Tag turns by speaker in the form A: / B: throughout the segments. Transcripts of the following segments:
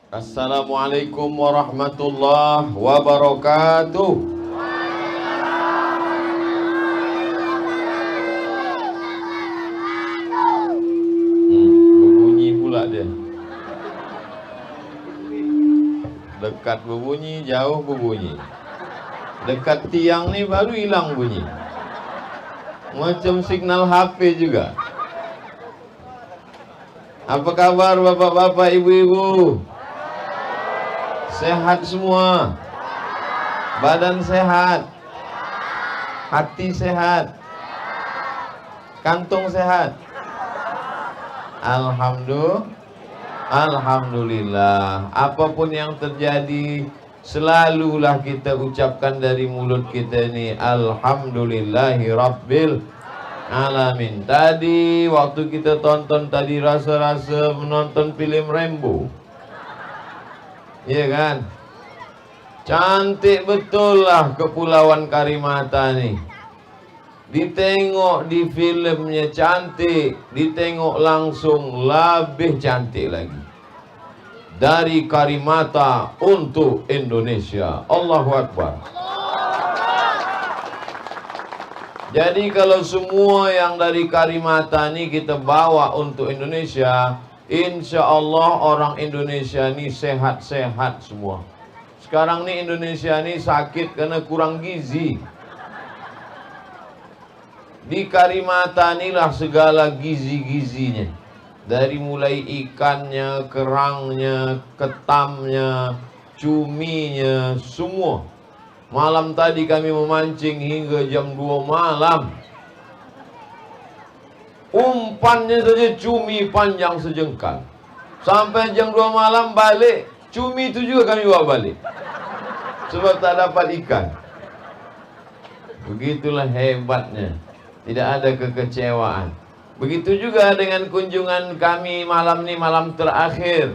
A: Assalamualaikum warahmatullahi wabarakatuh. Berbunyi pula dia. Dekat berbunyi, jauh berbunyi. Dekat tiang ni baru hilang bunyi. Macam signal HP juga. Apa kabar bapak-bapak, ibu-ibu? Sehat semua? Badan sehat? Hati sehat? Kantung sehat? Alhamdulillah. Apapun yang terjadi, selalulah kita ucapkan dari mulut kita ini, Alhamdulillahi Rabbil Alamin. Tadi waktu kita tonton tadi, rasa-rasa menonton film Rambo. Iya kan? Cantik betul lah Kepulauan Karimata nih. Ditengok di filmnya cantik, ditengok langsung lebih cantik lagi. Dari Karimata untuk Indonesia. Allahu Akbar. Jadi kalau semua yang dari Karimata ini kita bawa untuk Indonesia, insya Allah orang Indonesia ini sehat-sehat semua. Sekarang ini Indonesia ini sakit karena kurang gizi. Di Karimata inilah segala gizi-gizinya. Dari mulai ikannya, kerangnya, ketamnya, cuminya, semua. Malam tadi kami memancing hingga jam 2 malam. Umpannya saja cumi panjang sejengkal. Sampai jam 2 malam balik, cumi itu juga kami bawa balik. Sebab tak dapat ikan. Begitulah hebatnya. Tidak ada kekecewaan. Begitu juga dengan kunjungan kami malam ini, malam terakhir.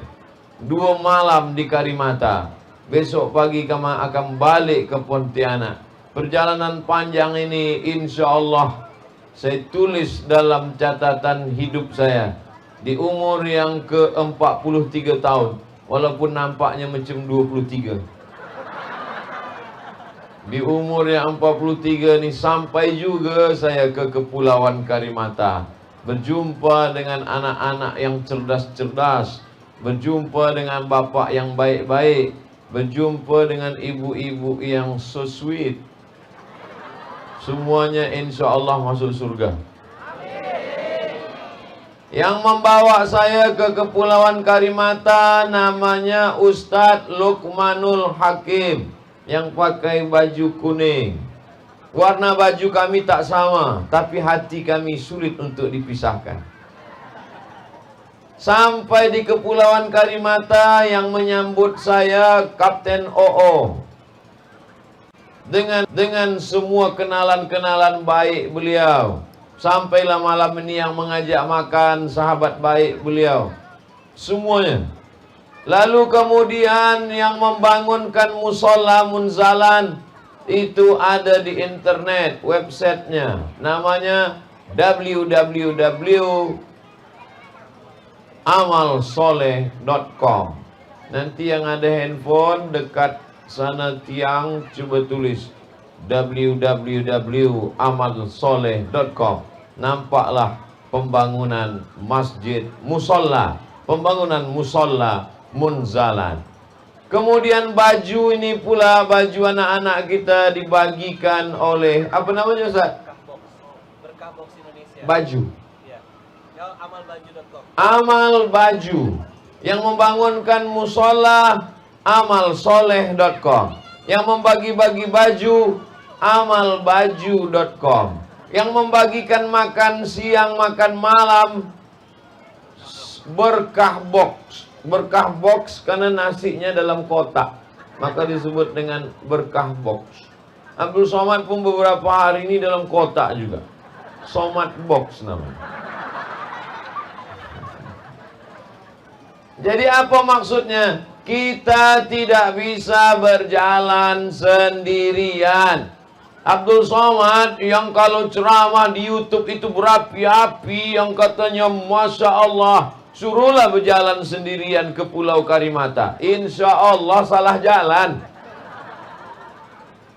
A: 2 malam di Karimata. Besok pagi kami akan balik ke Pontianak. Perjalanan panjang ini insya Allah saya tulis dalam catatan hidup saya. Di umur yang ke-43 tahun. Walaupun nampaknya macam 23. Di umur yang 43 ini sampai juga saya ke Kepulauan Karimata. Berjumpa dengan anak-anak yang cerdas-cerdas. Berjumpa dengan bapak yang baik-baik. Berjumpa dengan ibu-ibu yang so sweet. Semuanya insya Allah masuk surga. Yang membawa saya ke Kepulauan Karimata namanya Ustadz Luqmanul Hakim, yang pakai baju kuning. Warna baju kami tak sama, tapi hati kami sulit untuk dipisahkan. Sampai di Kepulauan Karimata yang menyambut saya Kapten OO. Dengan semua kenalan-kenalan baik beliau. Sampailah malam ini yang mengajak makan sahabat baik beliau. Semuanya. Lalu kemudian yang membangunkan musola Munzalan itu ada di internet, websitenya. Namanya www.amalsoleh.com. Nanti yang ada handphone dekat sana tiang, coba tulis www.amalsoleh.com. Nampaklah pembangunan masjid musola, pembangunan musola Munzalan. Kemudian baju ini pula, baju anak-anak kita dibagikan oleh apa namanya Ustaz? Berkahbox Indonesia. Baju. Ya. Amalbaju.com. Amal Baju. Yang membangunkan musola amalsoleh.com. Yang membagi-bagi baju amalbaju.com. Yang membagikan makan siang, makan malam Berkah Box. Berkah Box karena nasinya dalam kotak, maka disebut dengan Berkah Box. Abdul Somad pun beberapa hari ini dalam kotak juga. Somad Box namanya. Jadi apa maksudnya? Kita tidak bisa berjalan sendirian. Abdul Somad yang kalau ceramah di YouTube itu berapi-api, yang katanya Masya Allah, Suruhlah berjalan sendirian ke Pulau Karimata. Insya Allah salah jalan.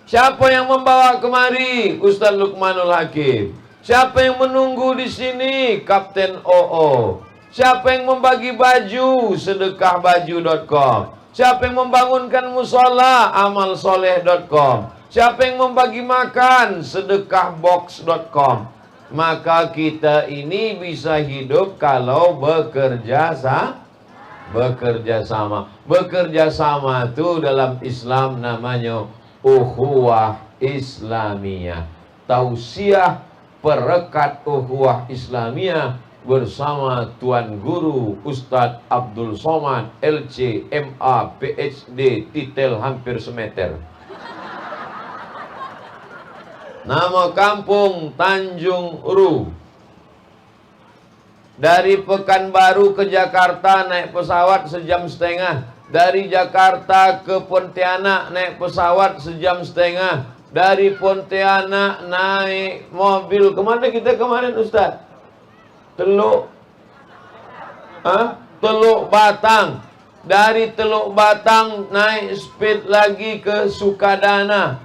A: Siapa yang membawa kemari? Ustaz Luqmanul Hakim. Siapa yang menunggu di sini? Kapten OO. Siapa yang membagi baju? Sedekahbaju.com. Siapa yang membangunkan musola? Amalsoleh.com. Siapa yang membagi makan? Sedekahbox.com. Maka kita ini bisa hidup kalau bekerja sama. Bekerja sama itu dalam Islam namanya ukhuwah Islamiyah. Tausiah perekat ukhuwah Islamiyah bersama Tuan Guru Ustadz Abdul Somad LC MA PhD titel hampir semeter. Nama kampung Tanjung Ru. Dari Pekanbaru ke Jakarta naik pesawat sejam setengah. Dari Jakarta ke Pontianak naik pesawat sejam setengah. Dari Pontianak naik mobil. Kemana kita kemarin Ustaz? Teluk Batang. Dari Teluk Batang naik speed lagi ke Sukadana,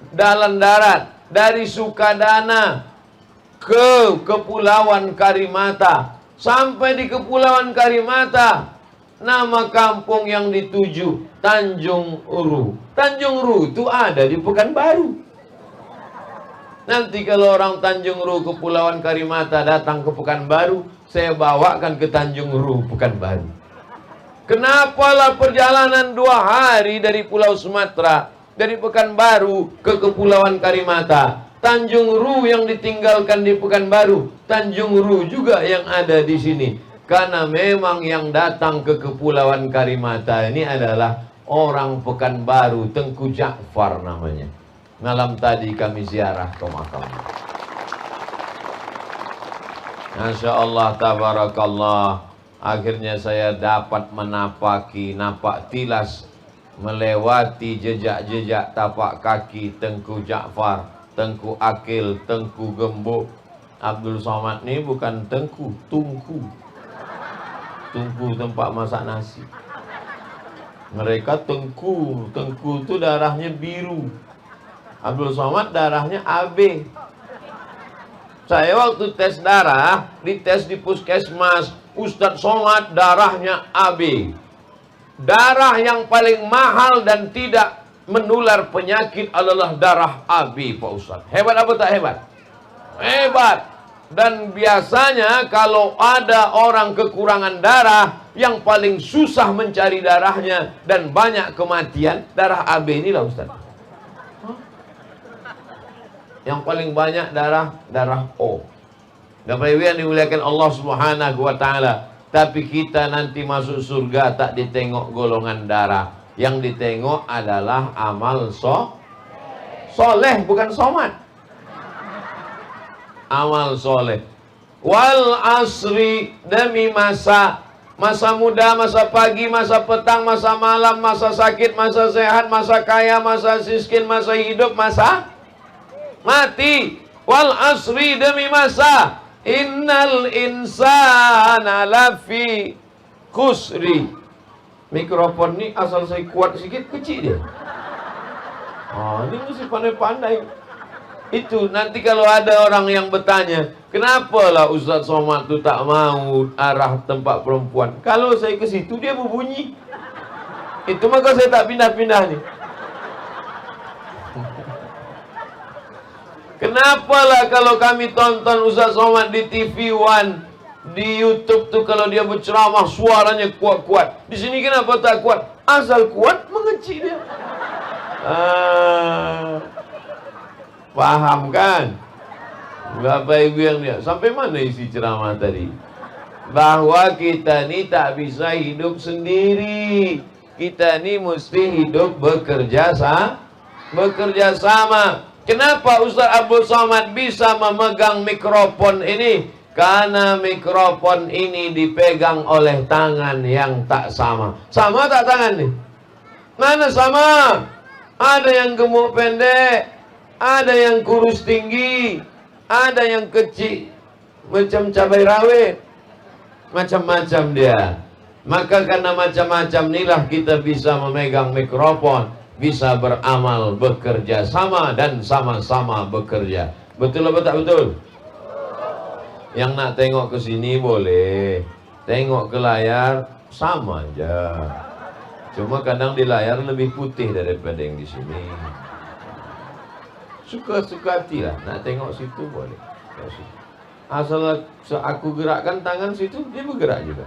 A: dalam darat. Dari Sukadana ke Kepulauan Karimata. Sampai di Kepulauan Karimata, nama kampung yang dituju Tanjung Uru. Tanjung Uru itu ada di Pekanbaru. Nanti kalau orang Tanjung Uru Kepulauan Karimata datang ke Pekanbaru, saya bawakan ke Tanjung Uru Pekanbaru. Kenapalah perjalanan 2 hari dari Pulau Sumatera, dari Pekanbaru ke Kepulauan Karimata. Tanjung Ru yang ditinggalkan di Pekanbaru, Tanjung Ru juga yang ada di sini. Karena memang yang datang ke Kepulauan Karimata ini adalah orang Pekanbaru, Tengku Ja'far namanya. Malam tadi kami ziarah ke makamnya. Masya Allah, tabarakallah. Akhirnya saya dapat napak tilas, melewati jejak-jejak tapak kaki Tengku Ja'far, Tengku Akil, Tengku Gembok. Abdul Somad ini bukan Tengku, Tungku. Tungku tempat masak nasi. Mereka Tengku. Tengku itu darahnya biru. Abdul Somad darahnya AB. Saya waktu tes darah, dites di puskesmas, Ustadz Somad darahnya AB. Darah yang paling mahal dan tidak menular penyakit adalah darah AB, Pak Ustadz. Hebat apa tak hebat? Hebat. Dan biasanya kalau ada orang kekurangan darah, yang paling susah mencari darahnya dan banyak kematian, darah AB inilah Ustadz. Yang paling banyak darah O. Bapak Ibu yang dimuliakan Allah Subhanahu wa taala. Tapi kita nanti masuk surga tak ditengok golongan darah. Yang ditengok adalah amal soleh, bukan somat. Amal soleh. Wal asri, demi masa muda, masa pagi, masa petang, masa malam, masa sakit, masa sehat, masa kaya, masa miskin, masa hidup, masa mati. Wal asri, demi masa. Innal insana lafi khusri. Mikrofon ini asal saya kuat sedikit, kecil dia. Ini mesti pandai-pandai. Itu nanti kalau ada orang yang bertanya, kenapa lah Ustadz Somad itu tak mau arah tempat perempuan? Kalau saya ke situ dia berbunyi. Itu maka saya tak pindah-pindah nih. Kenapalah kalau kami tonton Ustadz Somad di TV One, di YouTube tuh kalau dia berceramah suaranya kuat-kuat. Di sini kenapa tak kuat? Asal kuat mengecil dia. Paham kan? Bapak Ibu yang dia. Sampai mana isi ceramah tadi? Bahwa kita ni tak bisa hidup sendiri. Kita ni mesti hidup bekerja sama. Kenapa Ustaz Abdul Somad bisa memegang mikrofon ini? Karena mikrofon ini dipegang oleh tangan yang tak sama. Sama tak tangan nih? Mana sama? Ada yang gemuk pendek, ada yang kurus tinggi, ada yang kecil macam cabai rawit. Macam-macam dia. Maka karena macam-macam inilah kita bisa memegang mikrofon, bisa beramal, bekerja sama dan sama-sama bekerja. Betul apa tak betul? Yang nak tengok ke sini boleh, tengok ke layar sama aja. Cuma kadang di layar lebih putih daripada yang di sini. Suka-suka hati lah, nak tengok situ boleh. Asal aku gerakkan tangan situ, dia bergerak juga.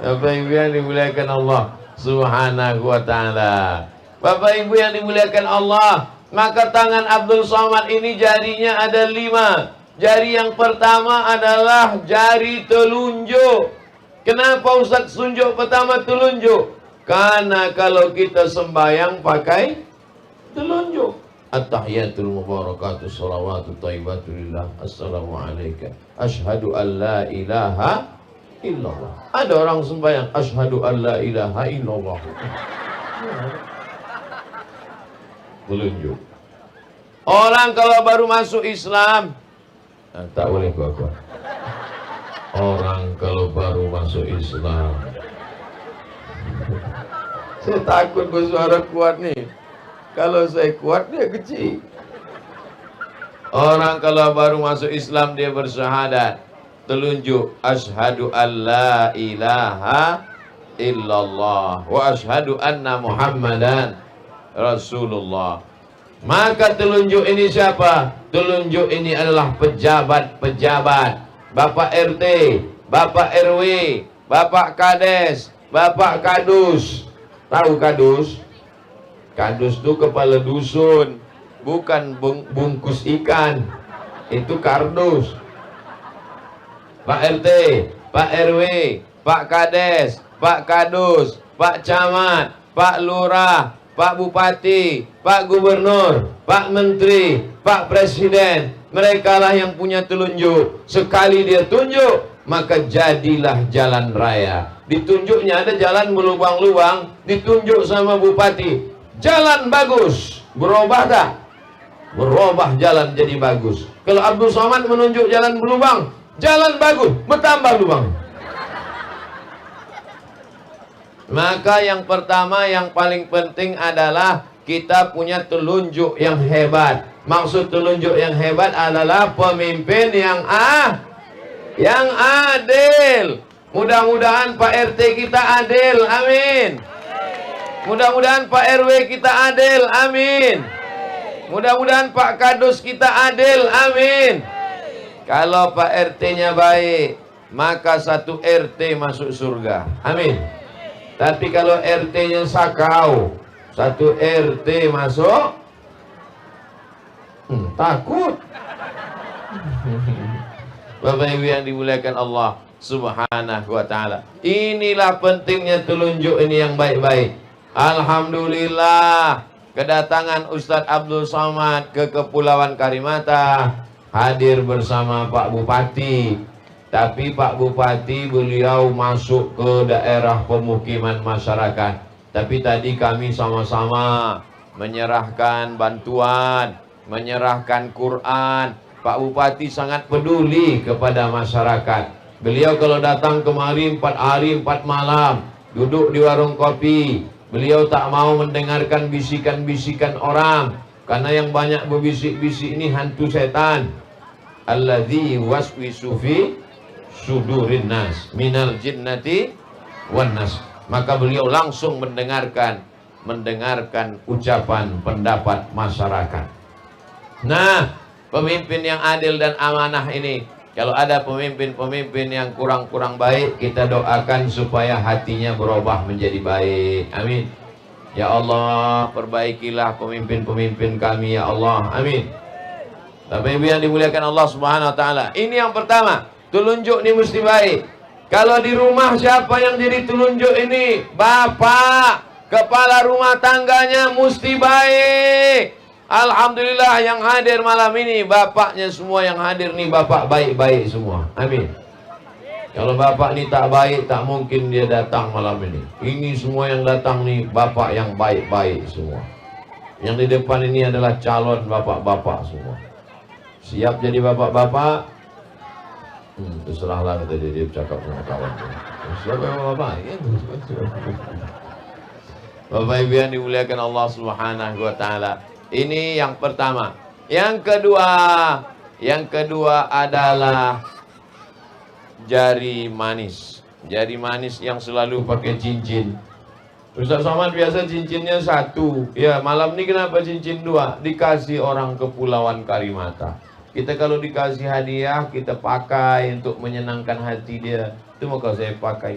A: Bapak Ibu yang dimuliakan Allah Subhanahu wa ta'ala. Bapak Ibu yang dimuliakan Allah, maka tangan Abdul Somad ini jarinya ada 5. Jari yang pertama adalah jari telunjuk. Kenapa Ustaz tunjuk pertama telunjuk? Karena kalau kita sembahyang pakai telunjuk. At-tahiyatul mubarakatuh salawatu taibatu lillah. Assalamualaikum. Ashhadu an la ilaha illallah. Ada orang sembahyang asyhadu an la ilaha illallah. Telunjuk. Orang kalau baru masuk Islam, tak boleh kuat-kuat. Orang kalau baru masuk Islam, saya takut bersuara kuat nih. Kalau saya kuat dia kecil. Orang kalau baru masuk Islam dia bersyahadat, telunjuk asyhadu an la ilaha illallah wa asyhadu anna Muhammadan Rasulullah. Maka telunjuk ini siapa? Telunjuk ini adalah pejabat-pejabat, Bapak RT, Bapak RW, Bapak Kades, Bapak Kadus. Tahu Kadus? Kadus itu kepala dusun, bukan bungkus ikan. Itu kardus. Pak RT, Pak RW, Pak Kades, Pak Kadus, Pak Camat, Pak Lurah, Pak Bupati, Pak Gubernur, Pak Menteri, Pak Presiden. Mereka lah yang punya telunjuk. Sekali dia tunjuk, maka jadilah jalan raya. Ditunjuknya ada jalan berlubang-lubang, ditunjuk sama Bupati. Jalan bagus, berubah tak? Berubah jalan jadi bagus. Kalau Abdul Somad menunjuk jalan berlubang, jalan bagus, bertambah lubang. Maka yang pertama, yang paling penting adalah kita punya telunjuk yang hebat. Maksud telunjuk yang hebat adalah pemimpin yang adil. Mudah-mudahan Pak RT kita adil, amin. Mudah-mudahan Pak RW kita adil, amin. Mudah-mudahan Pak Kadus kita adil, amin. Kalau Pak RT-nya baik, maka satu RT masuk surga, amin. Tapi kalau RT-nya sakau, satu RT masuk takut. Bapak Ibu yang dimuliakan Allah Subhanahu wa ta'ala. Inilah pentingnya telunjuk ini yang baik-baik. Alhamdulillah, kedatangan Ustadz Abdul Somad ke Kepulauan Karimata, hadir bersama Pak Bupati. Tapi Pak Bupati beliau masuk ke daerah pemukiman masyarakat. Tapi tadi kami sama-sama menyerahkan bantuan, menyerahkan Quran. Pak Bupati sangat peduli kepada masyarakat. Beliau kalau datang kemari 4 hari 4 malam, duduk di warung kopi. Beliau tak mau mendengarkan bisikan-bisikan orang, karena yang banyak berbisik-bisik ini hantu setan. Alladzi waswisu fi sudurin nas minal jinnati wan nas. Maka beliau langsung mendengarkan ucapan pendapat masyarakat. Nah, pemimpin yang adil dan amanah ini, kalau ada pemimpin-pemimpin yang kurang-kurang baik, kita doakan supaya hatinya berubah menjadi baik. Amin. Ya Allah, perbaikilah pemimpin-pemimpin kami, ya Allah. Amin. Tapi yang dimuliakan Allah Subhanahu wa ta'ala, ini yang pertama, telunjuk ini mesti baik. Kalau di rumah siapa yang jadi telunjuk ini? Bapak, kepala rumah tangganya mesti baik. Alhamdulillah yang hadir malam ini, bapaknya semua yang hadir nih bapak baik-baik semua. Amin. Kalau bapak ini tak baik, tak mungkin dia datang malam ini. Ini semua yang datang nih bapak yang baik-baik semua. Yang di depan ini adalah calon bapak-bapak semua. Siap jadi bapak-bapak? Terserahlah kata dia cakap sama kawan. Siap bapak-bapak? Ya, Bapak Ibu yang dimuliakan Allah Subhanahu wa taala. Ini yang pertama. Yang kedua adalah jari manis. Jari manis yang selalu pakai cincin. Ustaz Somad biasa cincinnya satu. Ya, malam ini kenapa cincin dua? Dikasih orang Kepulauan Karimata. Kita kalau dikasih hadiah, kita pakai untuk menyenangkan hati dia. Itu maka saya pakai.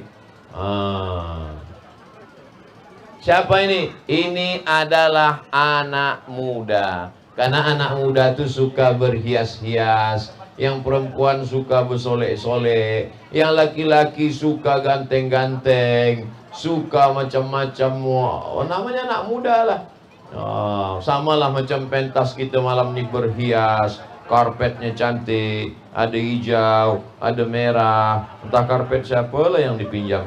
A: Siapa ini? Ini adalah anak muda. Karena anak muda itu suka berhias-hias. Yang perempuan suka bersolek-solek. Yang laki-laki suka ganteng-ganteng. Suka macam-macam. Namanya anak muda lah. Samalah macam pentas kita malam ini berhias. Karpetnya cantik. Ada hijau, ada merah. Entah karpet siapa lah yang dipinjam.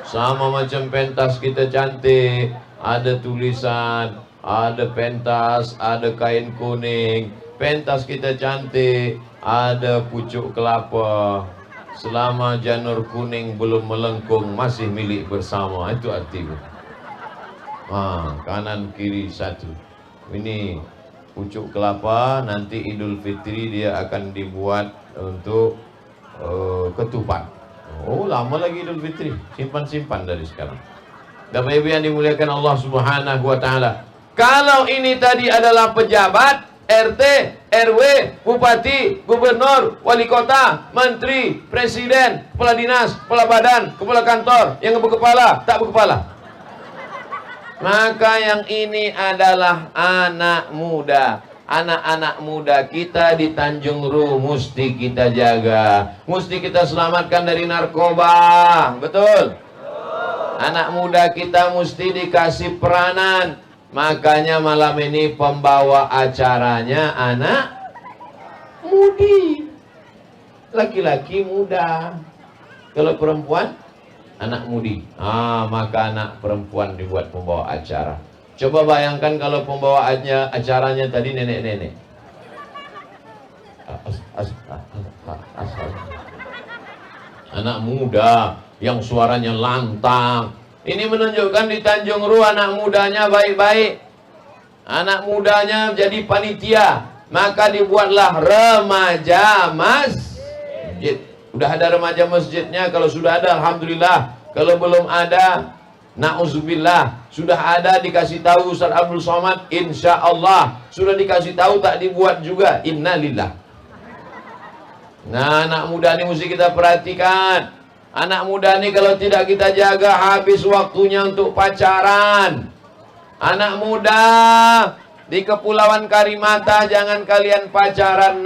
A: Sama macam pentas kita cantik. Ada tulisan, ada pentas, ada kain kuning. Pentas kita cantik, ada pucuk kelapa. Selama janur kuning belum melengkung, masih milik bersama. Itu artinya. Kanan kiri satu. Ini pucuk kelapa. Nanti Idul Fitri dia akan dibuat untuk ketupat. Lama lagi Idul Fitri. Simpan-simpan dari sekarang. Bapak Ibu yang dimuliakan Allah Subhanahu wa taala. Kalau ini tadi adalah pejabat, RT, RW, bupati, gubernur, wali kota, menteri, presiden, kepala dinas, kepala badan, kepala kantor, yang berkepala, tak berkepala. Maka yang ini adalah anak muda. Anak-anak muda kita di Tanjung Ru mesti kita jaga. Mesti kita selamatkan dari narkoba. Betul? Anak muda kita mesti dikasih peranan. Makanya malam ini pembawa acaranya anak mudi. Laki-laki muda. Kalau perempuan, anak mudi. Maka anak perempuan dibuat pembawa acara. Coba bayangkan kalau pembawaannya acaranya tadi nenek-nenek. Anak muda yang suaranya lantang. Ini menunjukkan di Tanjung Ru anak mudanya baik-baik. Anak mudanya jadi panitia. Maka dibuatlah remaja masjid. Udah ada remaja masjidnya. Kalau sudah ada, alhamdulillah. Kalau belum ada, na'udzubillah. Sudah ada, dikasih tahu Ustaz Abdul Somad, insya Allah. Sudah dikasih tahu, tak dibuat juga, innalillah. Nah, anak muda ini mesti kita perhatikan. Anak muda ini kalau tidak kita jaga, habis waktunya untuk pacaran. Anak muda di Kepulauan Karimata jangan kalian pacaran,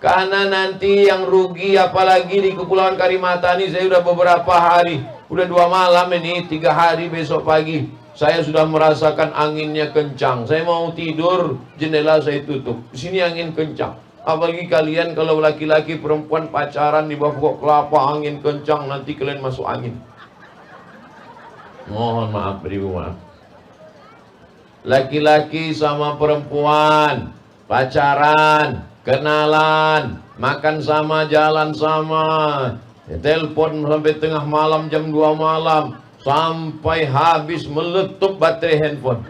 A: karena nanti yang rugi, apalagi di Kepulauan Karimata ini saya sudah beberapa hari, udah 2 malam ini, 3 hari besok pagi. Saya sudah merasakan anginnya kencang. Saya mau tidur, jendela saya tutup. Di sini angin kencang. Apalagi kalian kalau laki-laki perempuan pacaran di bawah pokok kelapa, angin kencang, nanti kalian masuk angin. Mohon maaf, beribu maaf. Laki-laki sama perempuan pacaran, kenalan, makan sama, jalan sama, telepon sampai tengah malam, jam 2 malam, sampai habis meletup baterai handphone.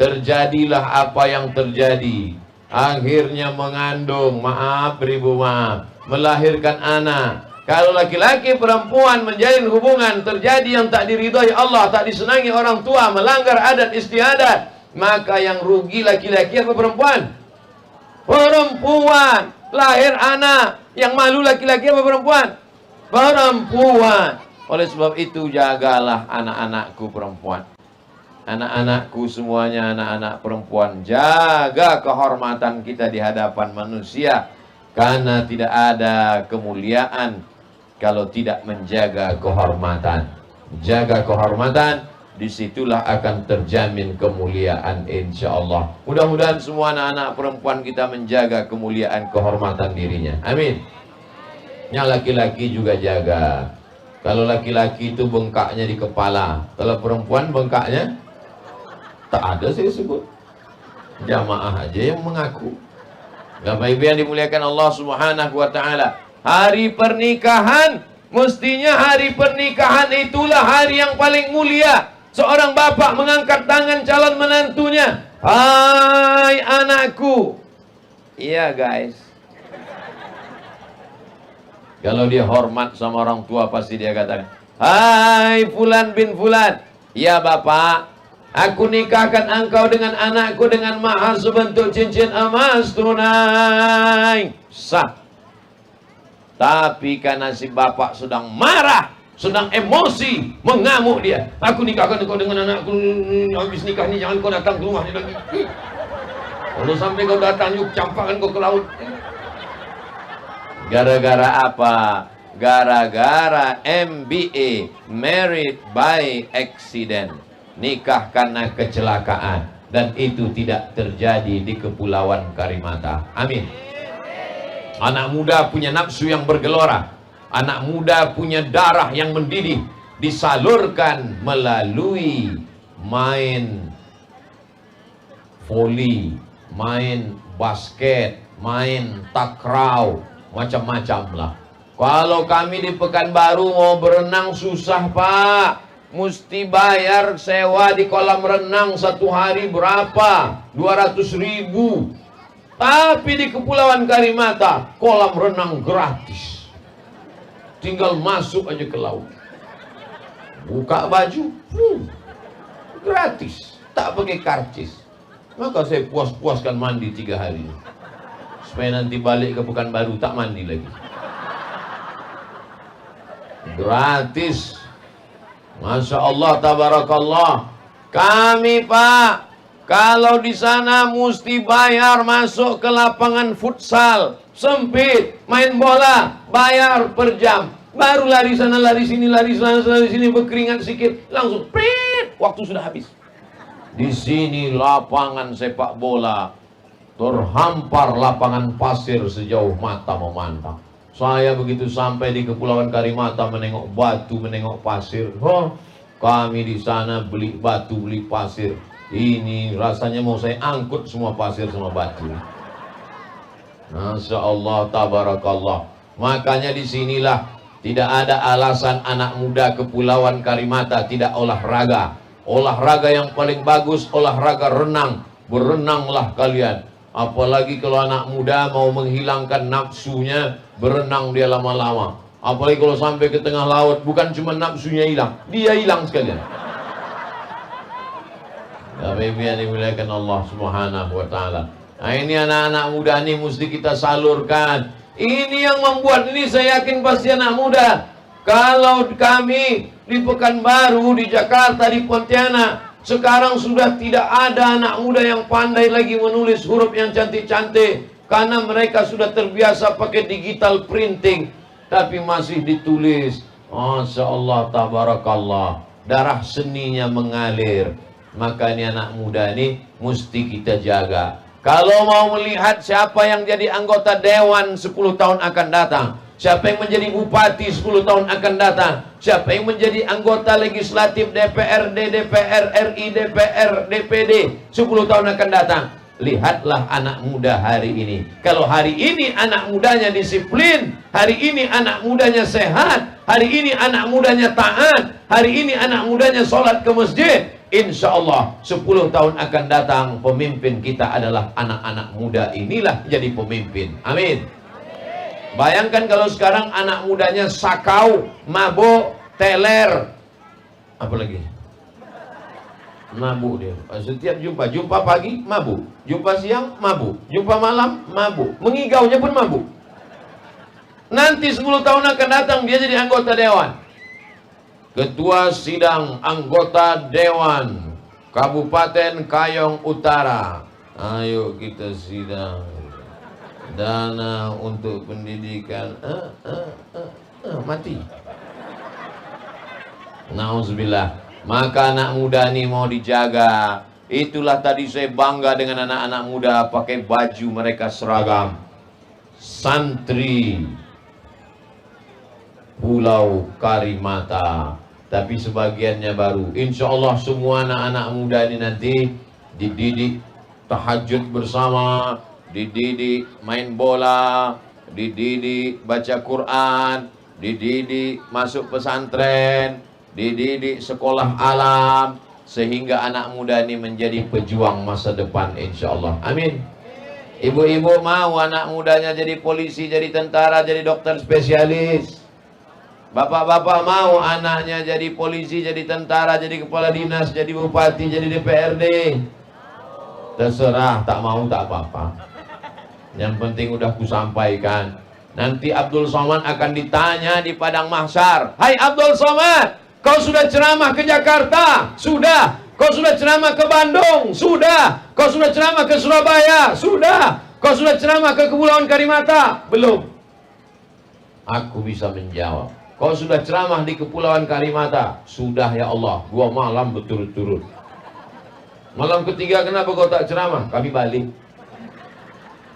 A: Terjadilah apa yang terjadi. Akhirnya mengandung, maaf beribu maaf, melahirkan anak. Kalau laki-laki perempuan menjalin hubungan, terjadi yang tak diridhoi Allah, tak disenangi orang tua, melanggar adat istiadat, maka yang rugi laki-laki apa perempuan? Perempuan. Lahir anak, yang malu laki-laki apa perempuan? Perempuan. Oleh sebab itu jagalah anak-anakku perempuan. Anak-anakku semuanya anak-anak perempuan, jaga kehormatan kita di hadapan manusia. Karena tidak ada kemuliaan kalau tidak menjaga kehormatan. Jaga kehormatan, disitulah akan terjamin kemuliaan insyaAllah. Mudah-mudahan semua anak-anak perempuan kita menjaga kemuliaan kehormatan dirinya. Amin. Yang laki-laki juga jaga. Kalau laki-laki itu bengkaknya di kepala, kalau perempuan bengkaknya tak ada saya sebut. Jamaah aja yang mengaku. Bapak Ibu yang dimuliakan Allah Subhanahu wa taala, hari pernikahan, mestinya hari pernikahan itulah hari yang paling mulia. Seorang bapak mengangkat tangan calon menantunya, "Hai anakku." Iya guys. Kalau dia hormat sama orang tua pasti dia katakan, "Hai Fulan bin Fulan." "Ya bapak, aku nikahkan engkau dengan anakku dengan mahar sebentuk cincin emas tunai." Sah. Tapi karena si bapak sedang marah, sedang emosi, mengamuk dia, "Aku nikahkan engkau dengan anakku, habis nikah ini jangan kau datang ke rumah ni lagi. Kalau sampai kau datang, yuk campakkan kau ke laut." Gara-gara apa? Gara-gara MBA, married by accident, nikah karena kecelakaan, dan itu tidak terjadi di Kepulauan Karimata. Amin. Anak muda punya nafsu yang bergelora, anak muda punya darah yang mendidih, disalurkan melalui main voli, main basket, main takraw, macam-macam lah. Kalau kami di Pekanbaru mau berenang susah pak, mesti bayar sewa di kolam renang satu hari berapa? 200.000. Tapi di Kepulauan Karimata kolam renang gratis, tinggal masuk aja ke laut, buka baju, gratis, tak pakai karcis. Maka saya puas-puaskan mandi 3 hari, supaya nanti balik ke Pekanbaru tak mandi lagi. Gratis. Masya Allah, tabarakallah. Kami pak, kalau di sana mesti bayar masuk ke lapangan futsal, sempit, main bola, bayar per jam. Baru lari sana, lari sini, lari sana, lari sini, berkeringat sedikit, langsung prit, waktu sudah habis. Di sini lapangan sepak bola terhampar lapangan pasir sejauh mata memandang. Saya begitu sampai di Kepulauan Karimata menengok batu, menengok pasir. Oh, kami di sana beli batu, beli pasir. Ini rasanya mau saya angkut semua pasir sama batu. Masya Allah, tabarakallah. Makanya disinilah tidak ada alasan anak muda Kepulauan Karimata tidak olahraga. Olahraga yang paling bagus, olahraga renang. Berenanglah kalian. Apalagi kalau anak muda mau menghilangkan nafsunya, berenang dia lama-lama. Apalagi kalau sampai ke tengah laut, bukan cuma nafsunya hilang, dia hilang sekalian. Bapak Ibu yang dimuliakan Allah Subhanahu wa taala. Nah, ini anak-anak muda ini mesti kita salurkan. Ini yang membuat ini, saya yakin pasti anak muda. Kalau kami di Pekanbaru, di Jakarta, di Pontianak, sekarang sudah tidak ada anak muda yang pandai lagi menulis huruf yang cantik-cantik, karena mereka sudah terbiasa pakai digital printing, tapi masih ditulis. Masya Allah, tabarakallah, darah seninya mengalir. Maka ini anak muda ini mesti kita jaga. Kalau mau melihat siapa yang jadi anggota dewan 10 tahun akan datang, siapa yang menjadi bupati 10 tahun akan datang, siapa yang menjadi anggota legislatif DPRD, DPR RI, DPR, DPD 10 tahun akan datang, lihatlah anak muda hari ini. Kalau hari ini anak mudanya disiplin, hari ini anak mudanya sehat, hari ini anak mudanya taat, hari ini anak mudanya sholat ke masjid, insya Allah 10 tahun akan datang pemimpin kita adalah anak-anak muda inilah jadi pemimpin. Amin. Bayangkan kalau sekarang anak mudanya sakau, mabuk, teler, apa lagi? Mabuk dia. Setiap jumpa pagi mabuk, jumpa siang mabuk, jumpa malam mabuk, mengigaunya pun mabuk. Nanti 10 tahun akan datang dia jadi anggota dewan, ketua sidang anggota dewan Kabupaten Kayong Utara. Ayo kita sidang dana untuk pendidikan. Mati. Nauzubillah. Maka anak muda ini mau dijaga. Itulah tadi saya bangga dengan anak-anak muda pakai baju mereka seragam. Santri Pulau Karimata. Tapi sebagiannya baru. Insya Allah semua anak-anak muda ini nanti dididik tahajud bersama, dididik main bola, dididik baca Quran, dididik masuk pesantren, dididik sekolah alam, sehingga anak muda ini menjadi pejuang masa depan insyaallah. Amin. Ibu-ibu mau anak mudanya jadi polisi, jadi tentara, jadi dokter spesialis. Bapak-bapak mau anaknya jadi polisi, jadi tentara, jadi kepala dinas, jadi bupati, jadi DPRD. Terserah, tak mau tak apa-apa. Yang penting udah kusampaikan. Nanti Abdul Somad akan ditanya di padang mahsyar. Hai Abdul Somad, kau sudah ceramah ke Jakarta? Sudah. Kau sudah ceramah ke Bandung? Sudah. Kau sudah ceramah ke Surabaya? Sudah. Kau sudah ceramah ke Kepulauan Karimata? Belum. Aku bisa menjawab. Kau sudah ceramah di Kepulauan Karimata? Sudah ya Allah, 2 malam berturut-turut. Malam ketiga kenapa kau tak ceramah? Kami balik.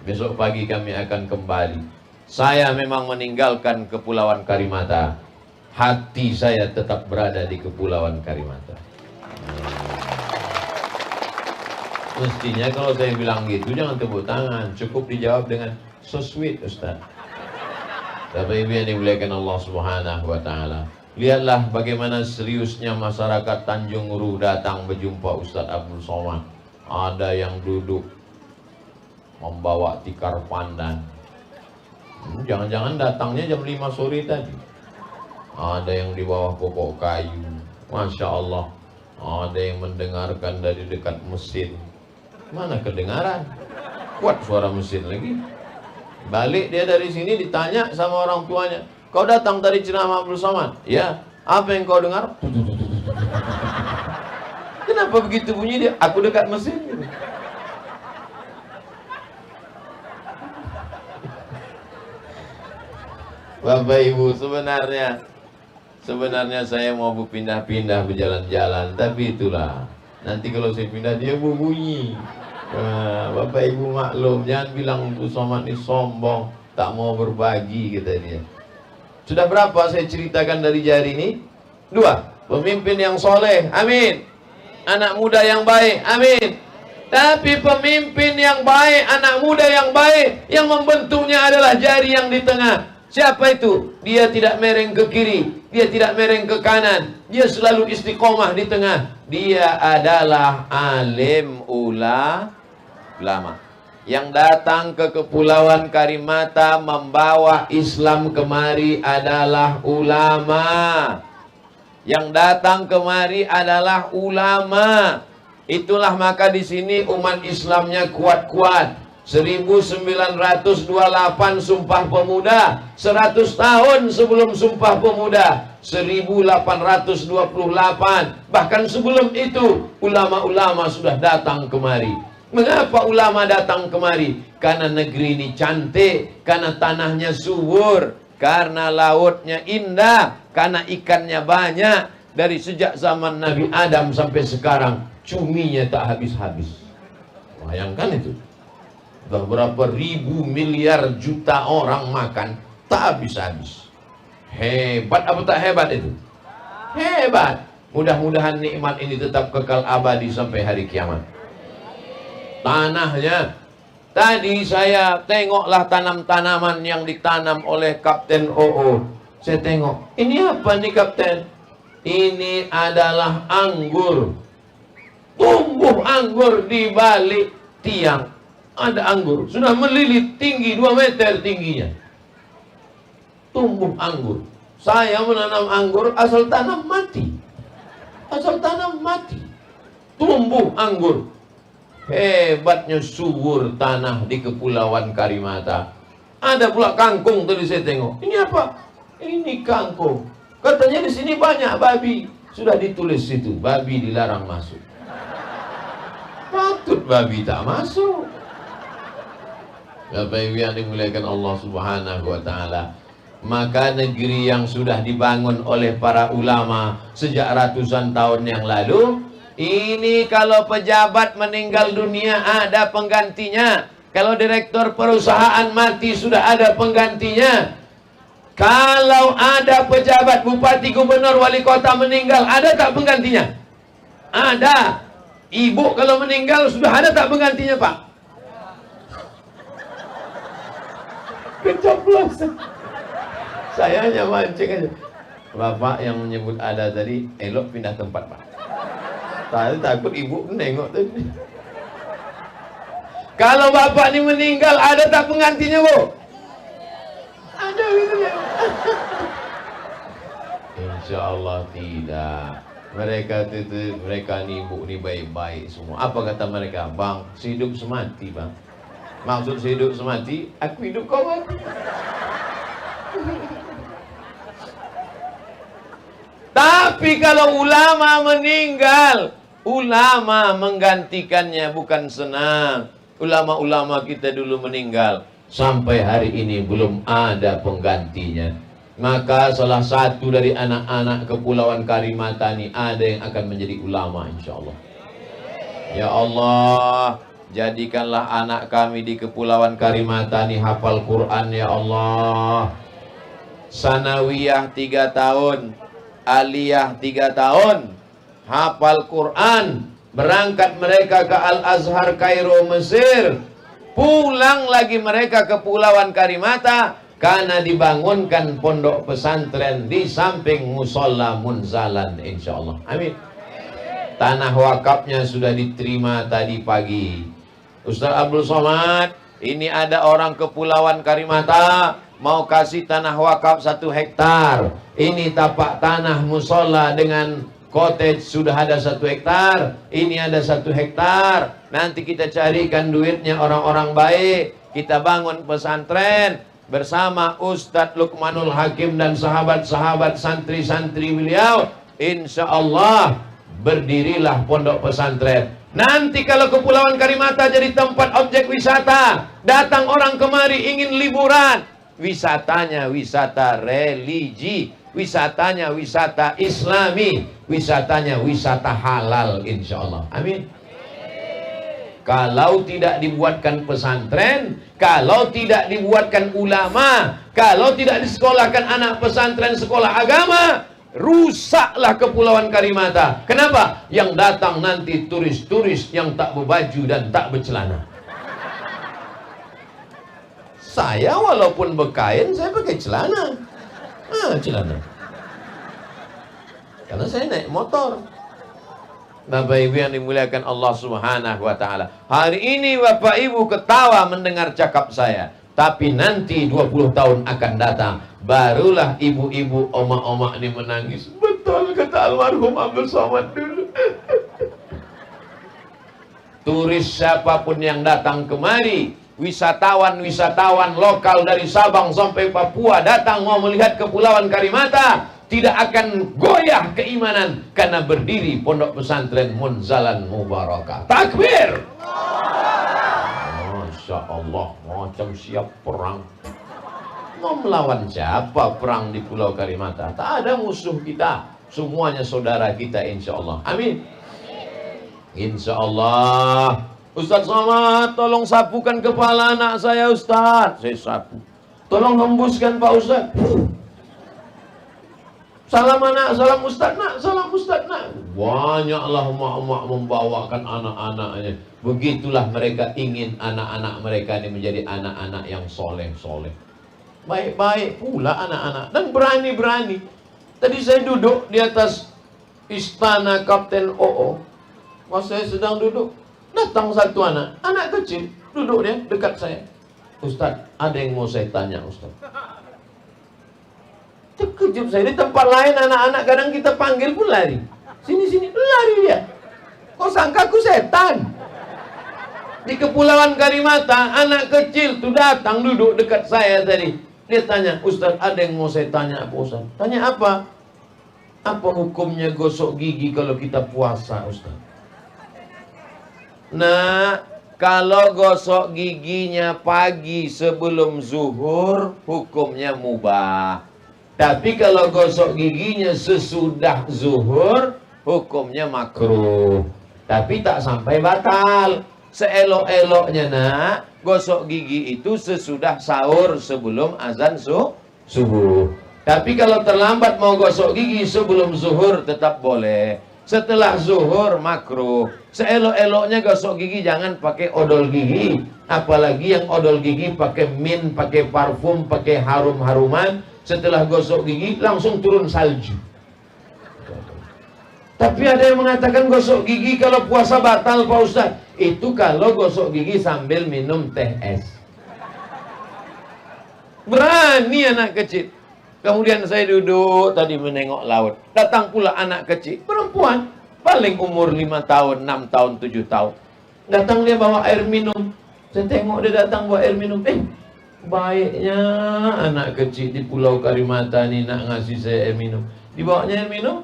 A: Besok pagi kami akan kembali. Saya memang meninggalkan Kepulauan Karimata. Hati saya tetap berada di Kepulauan Karimata. Mestinya kalau saya bilang gitu jangan tepuk tangan, cukup dijawab dengan so sweet Ustaz. Bapak Ibu yang dimuliakan Allah Subhanahu wa taala. Lihatlah bagaimana seriusnya masyarakat Tanjung Uru datang berjumpa Ustaz Abdul Somad. Ada yang duduk membawa tikar pandan. Jangan-jangan datangnya jam 5 sore tadi. Ada yang di bawah pokok kayu. Masya Allah. Ada yang mendengarkan dari dekat mesin. Mana kedengaran? Kuat suara mesin lagi. Balik dia dari sini ditanya sama orang tuanya. Kau datang tadi ceramah Abdul Somad? Ya. Apa yang kau dengar? Kenapa begitu bunyi dia? Aku dekat mesin. Bapak Ibu, sebenarnya saya mau berpindah-pindah berjalan-jalan, tapi itulah. Nanti kalau saya pindah dia berbunyi. Bapak Ibu maklum, jangan bilang Abdul Somad ini sombong, tak mau berbagi, kata dia. Sudah berapa saya ceritakan dari jari ini? 2. Pemimpin yang soleh, amin. Anak muda yang baik, amin. Tapi pemimpin yang baik, anak muda yang baik, yang membentuknya adalah jari yang di tengah. Siapa itu? Dia tidak mereng ke kiri, dia tidak mereng ke kanan, dia selalu istiqomah di tengah. Dia adalah alim ulama. Yang datang ke Kepulauan Karimata membawa Islam kemari adalah ulama. Yang datang kemari adalah ulama. Itulah maka di sini umat Islamnya kuat-kuat. 1928 Sumpah Pemuda, 100 tahun sebelum Sumpah Pemuda 1828, bahkan sebelum itu ulama-ulama sudah datang kemari. Mengapa ulama datang kemari? Karena negeri ini cantik, karena tanahnya subur, karena lautnya indah, karena ikannya banyak. Dari sejak zaman Nabi Adam sampai sekarang cuminya tak habis-habis. Bayangkan itu. Berapa ribu miliar juta orang makan tak habis-habis. Hebat apa tak hebat itu? Hebat. Mudah-mudahan nikmat ini tetap kekal abadi sampai hari kiamat. Tanahnya, tadi saya tengoklah tanam-tanaman yang ditanam oleh Kapten OO. Saya tengok, ini apa nih Kapten? Ini adalah anggur. Tumbuh anggur di balik tiang. Ada anggur, sudah melilit tinggi 2 meter tingginya. Tumbuh anggur. Saya menanam anggur asal tanam mati. Asal tanam mati. Tumbuh anggur. Hebatnya subur tanah di Kepulauan Karimata. Ada pula kangkung tadi saya tengok. Ini apa? Ini kangkung. Katanya di sini banyak babi. Sudah ditulis situ, babi dilarang masuk. Patut babi tak masuk. Bapak Ibu yang dimuliakan Allah Subhanahu wa taala. Maka negeri yang sudah dibangun oleh para ulama sejak ratusan tahun yang lalu, ini kalau pejabat meninggal dunia ada penggantinya. Kalau direktur perusahaan mati sudah ada penggantinya. Kalau ada pejabat bupati, gubernur, wali kota meninggal, ada tak penggantinya? Ada. Ibu kalau meninggal sudah ada tak penggantinya, Pak? Keceplosan. Saya hanya mancing aja. Bapak yang menyebut ada tadi, elok pindah tempat, Pak. Tadi takut ibu nengok tadi. Kalau bapak ini meninggal, ada tak penggantinya, Bu? Ada gitu ya. Insya Allah tidak. Mereka nih ibu nih baik-baik semua. Apa kata mereka? Bang, sehidup semati, Bang. Maksud sehidup semati, aku hidup kau mati. Tapi kalau ulama meninggal, ulama menggantikannya bukan senang. Ulama-ulama kita dulu meninggal, sampai hari ini belum ada penggantinya. Maka salah satu dari anak-anak Kepulauan Karimata ini ada yang akan menjadi ulama, insya Allah. Ya Allah, jadikanlah anak kami di Kepulauan Karimata ini hafal Quran, ya Allah. Sanawiyah 3 tahun, aliyah 3 tahun, hafal Quran, berangkat mereka ke Al-Azhar Kairo Mesir, pulang lagi mereka ke Kepulauan Karimata karena dibangunkan pondok pesantren di samping musola Munzalan, insya Allah. Amin. Tanah wakafnya sudah diterima tadi pagi. Ustaz Abdul Somad, ini ada orang Kepulauan Karimata mau kasih tanah wakaf 1 hektar. Ini tapak tanah musola dengan cottage sudah ada 1 hektar. Ini ada 1 hektar. Nanti kita carikan duitnya orang-orang baik. Kita bangun pesantren bersama Ustadz Luqmanul Hakim dan sahabat-sahabat santri-santri beliau. Insya Allah berdirilah pondok pesantren. Nanti kalau Kepulauan Karimata jadi tempat objek wisata, datang orang kemari ingin liburan, wisatanya wisata religi, wisatanya wisata islami, wisatanya wisata halal, insya Allah. Amin. Kalau tidak dibuatkan pesantren, kalau tidak dibuatkan ulama, kalau tidak disekolahkan anak pesantren sekolah agama, rusaklah Kepulauan Karimata. Kenapa? Yang datang nanti turis-turis yang tak berbaju dan tak bercelana. Saya walaupun berkain, saya pakai celana. Celana. Karena saya naik motor. Bapak Ibu yang dimuliakan Allah Subhanahu wa Ta'ala, hari ini Bapak Ibu ketawa mendengar cakap saya, tapi nanti 20 tahun akan datang, barulah ibu-ibu, omak-omak ini menangis. Betul kata almarhum Abdul Somad dulu. Turis siapapun yang datang kemari, wisatawan-wisatawan lokal dari Sabang sampai Papua datang mau melihat Kepulauan Karimata, tidak akan goyah keimanan karena berdiri pondok pesantren Munzalan Mubarakah. Takbir! Masya Allah, macam siap perang. Mau melawan siapa perang di Pulau Karimata? Tak ada musuh kita, semuanya saudara kita, insya Allah. Amin. Insya Allah. Ustaz Somad, tolong sapukan kepala anak saya, Ustaz. Saya sapu. Tolong hembuskan Pak Ustaz. Salam anak, salam Ustaz nak, salam Ustaz nak. Banyaklah emak-emak membawakan anak-anaknya. Begitulah mereka ingin anak-anak mereka ini menjadi anak-anak yang soleh-soleh. Baik-baik pula anak-anak dan berani-berani. Tadi saya duduk di atas istana Kapten OO. Pas saya sedang duduk, datang satu anak kecil, duduk dia dekat saya. Ustaz, ada yang mau saya tanya, Ustaz. Terkejut saya. Di tempat lain anak-anak kadang kita panggil pun lari. Sini-sini, lari dia. Kok sangka aku setan? Di Kepulauan Karimata, anak kecil tuh datang duduk dekat saya tadi. Dia tanya, Ustaz, ada yang mau saya tanya apa, Ustaz? Tanya apa? Apa hukumnya gosok gigi kalau kita puasa, Ustaz? Nah, kalau gosok giginya pagi sebelum zuhur, hukumnya mubah. Tapi kalau gosok giginya sesudah zuhur, hukumnya makruh. Tapi tak sampai batal. Seelok-eloknya nak, gosok gigi itu sesudah sahur sebelum azan subuh. Tapi kalau terlambat mau gosok gigi sebelum zuhur tetap boleh. Setelah zuhur makruh. Seelok-eloknya gosok gigi jangan pakai odol gigi. Apalagi yang odol gigi pakai mint, pakai parfum, pakai harum-haruman. Setelah gosok gigi langsung turun salju. Tapi ada yang mengatakan gosok gigi kalau puasa batal Pak Ustaz. Itu kalau gosok gigi sambil minum teh es. Berani anak kecil. Kemudian saya duduk tadi menengok laut. Datang pula anak kecil, perempuan. Paling umur 5 tahun, 6 tahun, 7 tahun. Datang dia bawa air minum. Saya tengok dia datang bawa air minum. Baiknya anak kecil di Pulau Karimata ni nak ngasih saya air minum. Dibawanya air minum.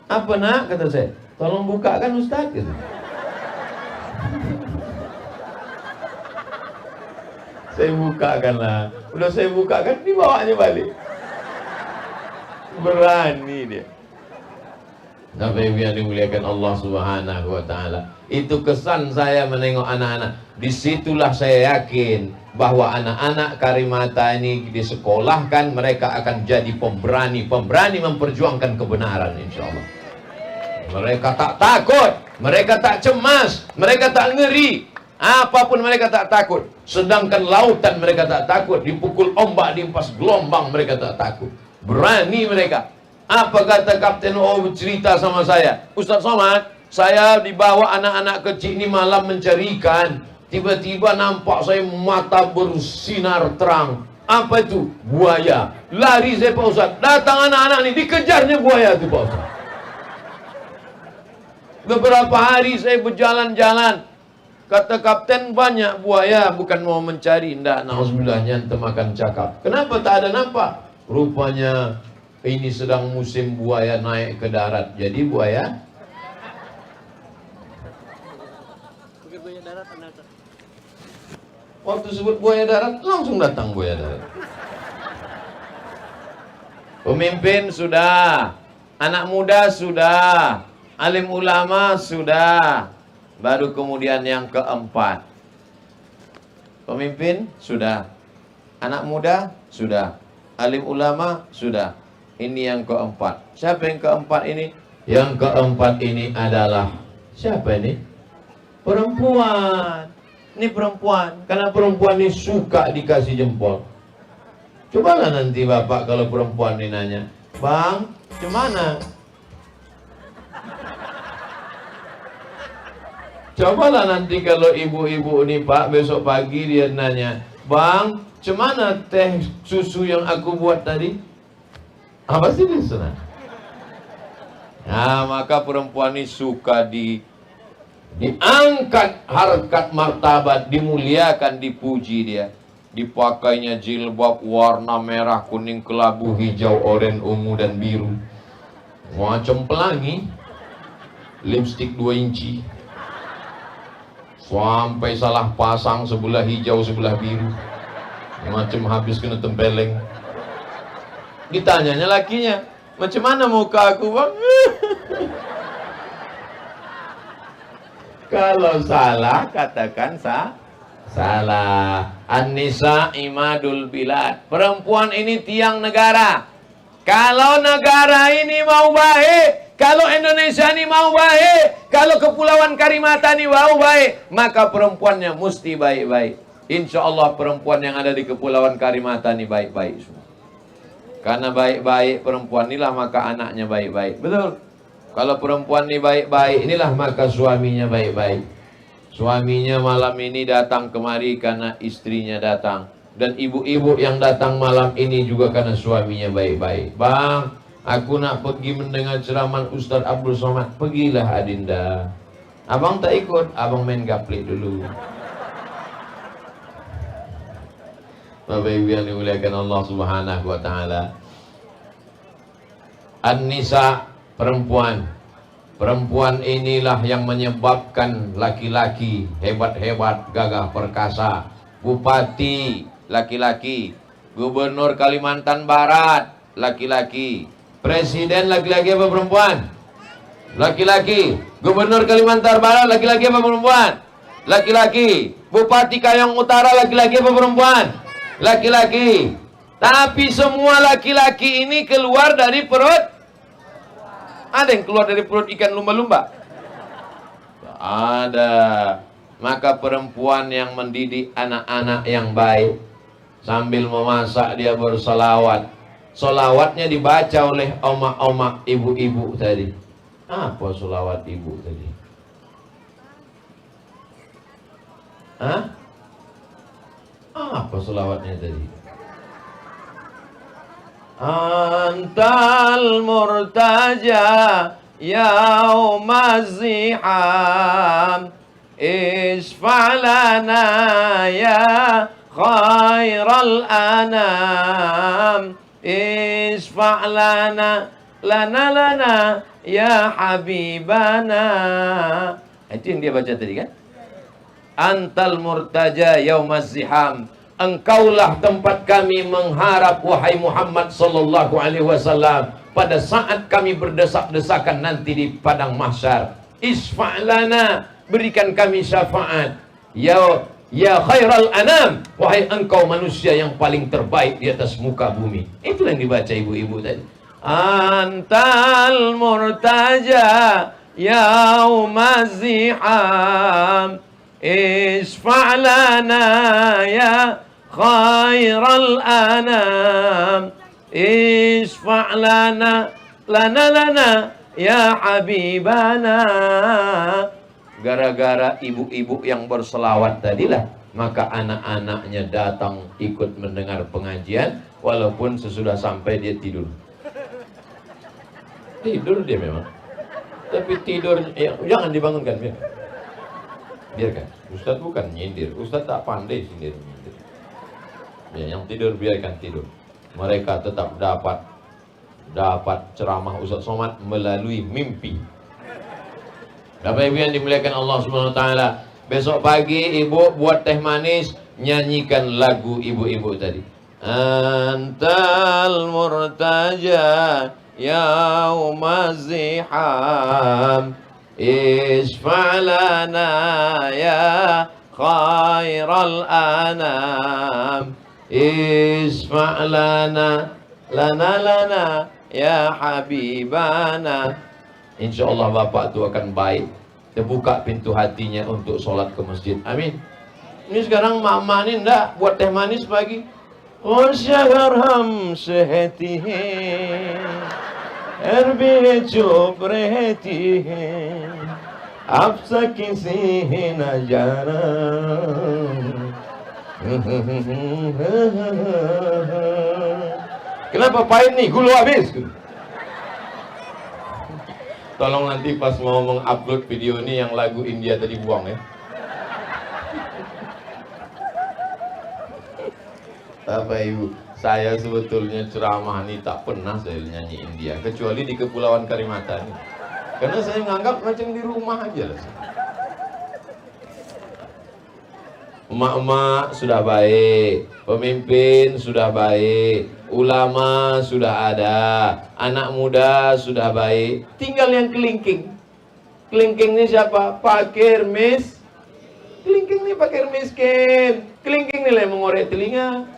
A: Apa nak? Kata saya. Tolong bukakan Ustaz. Kata. Saya bukakan lah. Udah saya bukakan, dibawanya balik. Berani dia. Sampai yang dimuliakan Allah Subhanahu wa Ta'ala. Itu kesan saya menengok anak-anak. Disitulah saya yakin bahwa anak-anak Karimata ini disekolahkan, mereka akan jadi pemberani memperjuangkan kebenaran, insya Allah. Mereka tak takut, mereka tak cemas, mereka tak ngeri. Apapun mereka tak takut. Sedangkan lautan mereka tak takut. Dipukul ombak, dihempas gelombang, mereka tak takut. Berani mereka. Apa kata Kapten O cerita sama saya? Ustaz Somad, saya dibawa anak-anak kecil ini malam mencari ikan. Tiba-tiba nampak saya mata bersinar terang. Apa itu? Buaya. Lari saya Pak Ustaz. Datang anak-anak ini, dikejarnya buaya itu Pak Ustaz. Beberapa hari saya berjalan-jalan. Kata kapten, banyak buaya. Bukan mau mencari. Tidak, na'udzubillahnya antum akan cakap. Kenapa tak ada nampak? Rupanya ini sedang musim buaya naik ke darat. Jadi buaya waktu sebut buaya darat, langsung datang buaya darat. Pemimpin sudah, anak muda sudah, alim ulama sudah. Baru kemudian yang keempat. Pemimpin sudah, anak muda sudah, alim ulama sudah. Ini yang keempat. Siapa yang keempat ini? Yang keempat ini adalah siapa ini? Perempuan. Ini perempuan. Karena perempuan ini suka dikasih jempol. Cobalah nanti bapak kalau perempuan ini nanya, Bang, gimana? Cobalah nanti kalau ibu-ibu ini Pak, besok pagi dia nanya, Bang, gimana teh susu yang aku buat tadi? Apa sih dia senang? Nah, maka perempuan ini suka diangkat harkat martabat, dimuliakan, dipuji dia. Dipakainya jilbab warna merah, kuning, kelabu, hijau, oranye, ungu, dan biru. Macam pelangi. Lipstik 2 inci. Sampai salah pasang, sebelah hijau, sebelah biru. Macam habis kena tempeleng. Ditanyanya lakinya, macam mana muka aku Bang? Kalau salah, katakan salah. An-nisa imadul bilad. Perempuan ini tiang negara. Kalau negara ini mau baik, kalau Indonesia ini mau baik, kalau Kepulauan Karimata ini mau baik, maka perempuannya mesti baik-baik. Insya Allah perempuan yang ada di Kepulauan Karimata ini baik-baik semua. Karena baik-baik perempuan inilah maka anaknya baik-baik. Betul. Kalau perempuan ini baik-baik, inilah maka suaminya baik-baik. Suaminya malam ini datang kemari karena istrinya datang. Dan ibu-ibu yang datang malam ini juga karena suaminya baik-baik. Bang, aku nak pergi mendengar ceramah Ustaz Abdul Somad. Pergilah Adinda. Abang tak ikut, abang main gaplik dulu. Bapak Ibu yang dimuliakan Allah Subhanahu wa Ta'ala. An-nisa, perempuan. Perempuan inilah yang menyebabkan laki-laki hebat-hebat, gagah perkasa. Bupati, laki-laki. Gubernur Kalimantan Barat, laki-laki. Presiden, laki-laki apa perempuan? Laki-laki. Gubernur Kalimantan Barat, laki-laki apa perempuan? Laki-laki. Bupati Kayong Utara, laki-laki apa perempuan? Laki-laki. Tapi semua laki-laki ini keluar dari perut Ada yang keluar dari perut ikan lumba-lumba? Ada. Maka perempuan yang mendidik anak-anak yang baik, sambil memasak dia bersolawat. Solawatnya dibaca oleh omak-omak ibu-ibu tadi. Apa solawat ibu tadi? Hah? Apa solawatnya tadi? Antal murtaja yaumaz ziham isfa'lana ya khairal anam isfa'lana lana ya habibana. Itu yang dia baca tadi kan? Antal murtaja yaumaz ziham, engkaulah tempat kami mengharap wahai Muhammad sallallahu alaihi wasallam pada saat kami berdesak-desakan nanti di padang mahsyar. Isfa'lana, berikan kami syafaat. Ya khairal anam, wahai engkau manusia yang paling terbaik di atas muka bumi. Itu yang dibaca ibu-ibu tadi. Antal murtaja yaumaz ziham isfa'lana ya khairal anam isfa'lana lana ya habibana. Gara-gara ibu-ibu yang berselawat tadilah, maka anak-anaknya datang ikut mendengar pengajian, walaupun sesudah sampai dia tidur. Tidur dia memang, tapi tidur jangan dibangunkan, biarkan. Ustaz bukan nyindir, Ustaz tak pandai nyindir. Ya, yang tidur biarkan tidur. Mereka tetap dapat ceramah Ustaz Somad melalui mimpi. Bapak Ibu yang dimuliakan Allah Subhanahu wa taala, besok pagi ibu buat teh manis, nyanyikan lagu ibu-ibu tadi. Antal murtaja yaumaz ziham isfa'lana ya khairal anam isfa'lana lana ya habibana. InsyaAllah bapak itu akan baik, terbuka pintu hatinya untuk sholat ke masjid. Amin. Ini sekarang mak-mak ini enggak buat teh manis pagi. Oh syagarham sehati hai erbi chup rehti hai आपसे किसी न जाना. Kenapa pahit nih? Gulu habis. Tolong nanti pas mau mengupload video ini yang lagu India tadi buang ya. Bapak Ibu, saya sebetulnya ceramah ini tak pernah saya nyanyi India, kecuali di Kepulauan Karimata ini. Karena saya menganggap macam di rumah aja lah. Emak-emak sudah baik, pemimpin sudah baik, ulama sudah ada, anak muda sudah baik, tinggal yang kelingking. Kelingking ini siapa? Fakir kelingking ini fakir miskin. Kelingking ini yang mengorek telinga.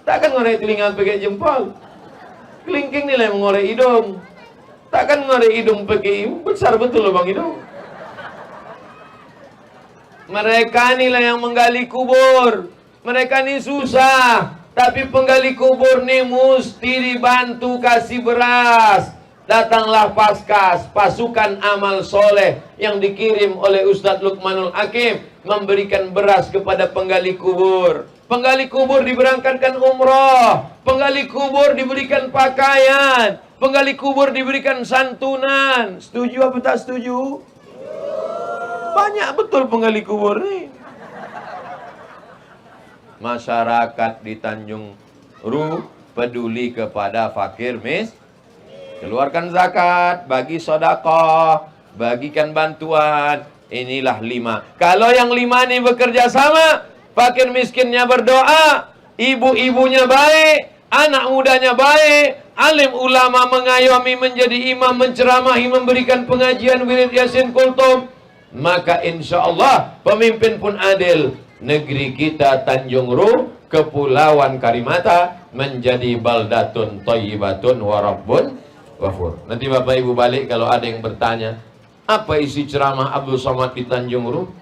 A: Takkan ngorek telinga pakai jempol. Kelingking ini yang mengorek hidung. Takkan ngorek hidung pakai besar betul lubang hidung. Mereka inilah yang menggali kubur. Mereka ini susah, tapi penggali kubur ini mesti dibantu kasih beras. Datanglah Paskas, pasukan amal soleh yang dikirim oleh Ustadz Luqmanul Hakim, memberikan beras kepada penggali kubur. Penggali kubur diberangkatkan umroh, penggali kubur diberikan pakaian, penggali kubur diberikan santunan. Setuju apa tak setuju? Banyak betul penggali kubur nih. Masyarakat di Tanjung Ru peduli kepada fakir keluarkan zakat, bagi sedekah, bagikan bantuan. Inilah 5. Kalau yang 5 ini bekerja sama, fakir miskinnya berdoa, ibu-ibunya baik, anak mudanya baik, alim ulama mengayomi menjadi imam, menceramahi, memberikan pengajian wirid yasin kultum, maka insya Allah pemimpin pun adil. Negeri kita Tanjung Ru, Kepulauan Karimata menjadi baldatun thayyibatun wa rabbun Ghafur. Nanti Bapak Ibu balik kalau ada yang bertanya, apa isi ceramah Abdul Somad di Tanjung Ru?